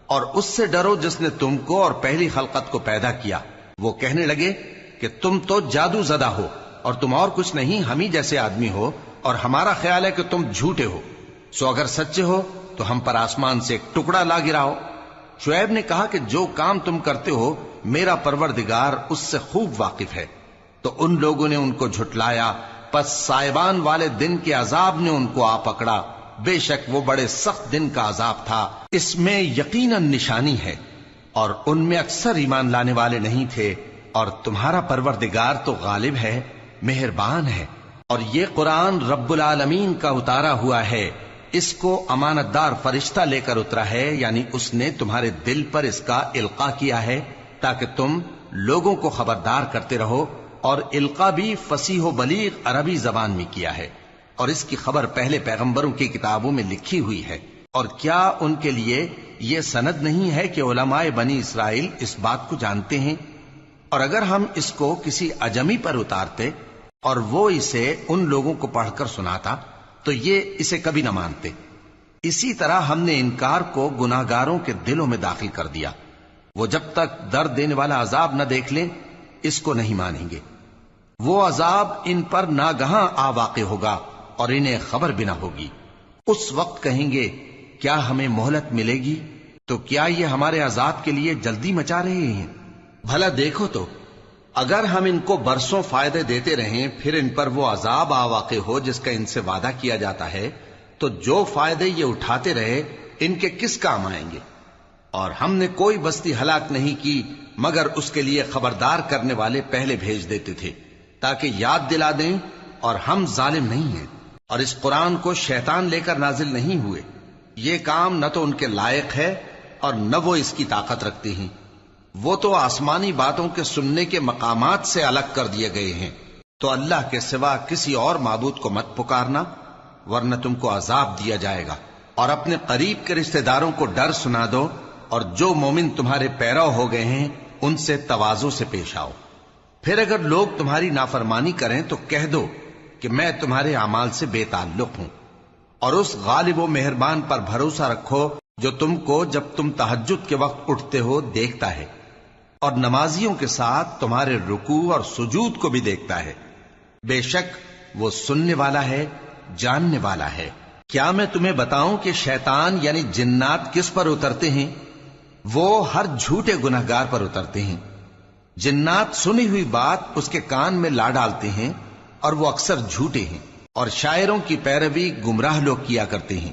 اور اس سے ڈرو جس نے تم کو اور پہلی خلقت کو پیدا کیا۔ وہ کہنے لگے کہ تم تو جادو زدہ ہو اور تم اور کچھ نہیں، ہم ہی جیسے آدمی ہو، اور ہمارا خیال ہے کہ تم جھوٹے ہو، سو اگر سچے ہو تو ہم پر آسمان سے ایک ٹکڑا لا گراؤ۔ شعیب نے کہا کہ جو کام تم کرتے ہو میرا پروردگار اس سے خوب واقف ہے۔ تو ان لوگوں نے ان کو جھٹلایا، پس سائبان والے دن کے عذاب نے ان کو آ پکڑا۔ بے شک وہ بڑے سخت دن کا عذاب تھا، اس میں یقیناً نشانی ہے، اور ان میں اکثر ایمان لانے والے نہیں تھے۔ اور تمہارا پروردگار تو غالب ہے، مہربان ہے۔ اور یہ قرآن رب العالمین کا اتارا ہوا ہے، اس کو امانت دار فرشتہ لے کر اترا ہے، یعنی اس نے تمہارے دل پر اس کا القاء کیا ہے تاکہ تم لوگوں کو خبردار کرتے رہو، اور القاء بھی فصیح و بلیغ عربی زبان میں کیا ہے، اور اس کی خبر پہلے پیغمبروں کی کتابوں میں لکھی ہوئی ہے۔ اور کیا ان کے لیے یہ سند نہیں ہے کہ علماء بنی اسرائیل اس بات کو جانتے ہیں؟ اور اگر ہم اس کو کسی اجمی پر اتارتے اور وہ اسے ان لوگوں کو پڑھ کر سناتا تو یہ اسے کبھی نہ مانتے۔ اسی طرح ہم نے انکار کو گناہگاروں کے دلوں میں داخل کر دیا، وہ جب تک درد دینے والا عذاب نہ دیکھ لیں اس کو نہیں مانیں گے۔ وہ عذاب ان پر ناگہاں آ واقع ہوگا اور انہیں خبر بھی نہ ہوگی۔ اس وقت کہیں گے کیا ہمیں مہلت ملے گی؟ تو کیا یہ ہمارے عذاب کے لیے جلدی مچا رہے ہیں؟ بھلا دیکھو تو اگر ہم ان کو برسوں فائدے دیتے رہیں پھر ان پر وہ عذاب آ واقع ہو جس کا ان سے وعدہ کیا جاتا ہے، تو جو فائدے یہ اٹھاتے رہے ان کے کس کام آئیں گے؟ اور ہم نے کوئی بستی ہلاک نہیں کی مگر اس کے لیے خبردار کرنے والے پہلے بھیج دیتے تھے تاکہ یاد دلا دیں، اور ہم ظالم نہیں ہیں۔ اور اس قرآن کو شیطان لے کر نازل نہیں ہوئے، یہ کام نہ تو ان کے لائق ہے اور نہ وہ اس کی طاقت رکھتے ہیں۔ وہ تو آسمانی باتوں کے سننے کے مقامات سے الگ کر دیے گئے ہیں۔ تو اللہ کے سوا کسی اور معبود کو مت پکارنا ورنہ تم کو عذاب دیا جائے گا۔ اور اپنے قریب کے رشتہ داروں کو ڈر سنا دو، اور جو مومن تمہارے پیرو ہو گئے ہیں ان سے تواضع سے پیش آؤ۔ پھر اگر لوگ تمہاری نافرمانی کریں تو کہہ دو کہ میں تمہارے اعمال سے بے تعلق ہوں، اور اس غالب و مہربان پر بھروسہ رکھو جو تم کو جب تم تہجد کے وقت اٹھتے ہو دیکھتا ہے، اور نمازیوں کے ساتھ تمہارے رکوع اور سجود کو بھی دیکھتا ہے۔ بے شک وہ سننے والا ہے، جاننے والا ہے۔ کیا میں تمہیں بتاؤں کہ شیطان یعنی جنات کس پر اترتے ہیں؟ وہ ہر جھوٹے گنہگار پر اترتے ہیں۔ جنات سنی ہوئی بات اس کے کان میں لا ڈالتے ہیں اور وہ اکثر جھوٹے ہیں، اور شاعروں کی پیروی گمراہ لوگ کیا کرتے ہیں۔